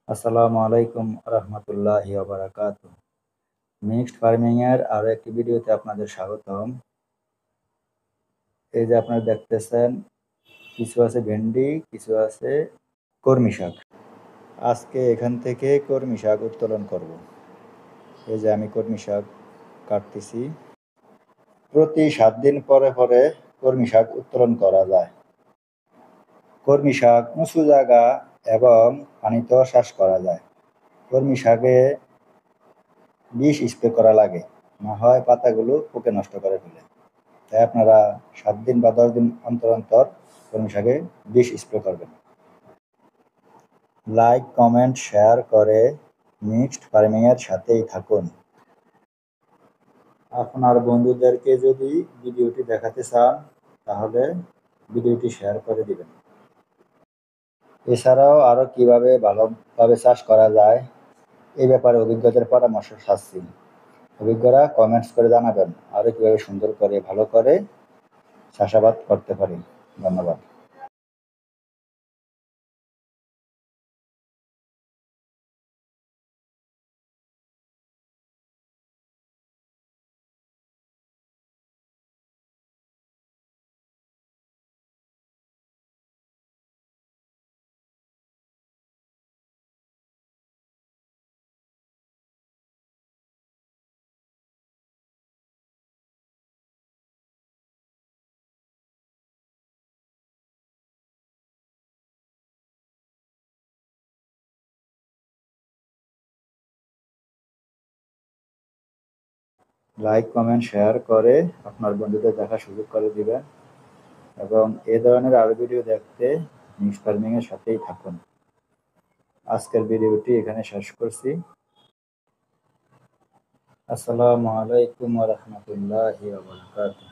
আসসালামু আলাইকুম রহমতুল্লাহি ওয়া বারাকাতুহু। মিক্সড ফার্মিং এর আরো একটি ভিডিওতে আপনাদের স্বাগতম। এই যে আপনারা দেখতেছেন, কিছু আছে ভেন্ডি, কিছু আছে কর্মী শাক। আজকে এখান থেকে কর্মী শাক উত্তোলন করব। এই যে আমি কর্মী শাক কাটতেছি। প্রতি 7 দিন পরে পরে কর্মী শাক উত্তোলন করা যায়। কর্মী শাক উঁচু জায়গা এবং পানিতেও চাষ করা যায়। কর্মী শাকে বিষ স্প্রে করা লাগে, না হয় পাতাগুলো পোকে নষ্ট করে ফেলে। তাই আপনারা 7 দিন বা 10 দিন অন্তর অন্তর কলমি শাকে বিষ স্প্রে করবেন। লাইক, কমেন্ট, শেয়ার করে মিক্সড ফার্মিং এর সাথেই থাকুন। আপনার বন্ধুদেরকে যদি ভিডিওটি দেখাতে চান তাহলে ভিডিওটি শেয়ার করে দিবেন। এছাড়াও আরো কিভাবে ভালোভাবে চাষ করা যায় এই ব্যাপারে অভিজ্ঞতার পরামর্শ চাচ্ছি। অভিজ্ঞরা কমেন্টস করে জানাবেন আরো কিভাবে সুন্দর করে ভালো করে চাষাবাদ করতে পারি। ধন্যবাদ। লাইক, কমেন্ট, শেয়ার করে আপনার বন্ধুদের দেখার সুযোগ করে দিবেন এবং এ ধরনের আরো ভিডিও দেখতে মিক্সড ফার্মিং এর সাথেই থাকুন। আজকের ভিডিওটি এখানে শেষ করছি। আসসালামু আলাইকুম ওয়া রাহমাতুল্লাহি ওয়া বারাকাতুহু।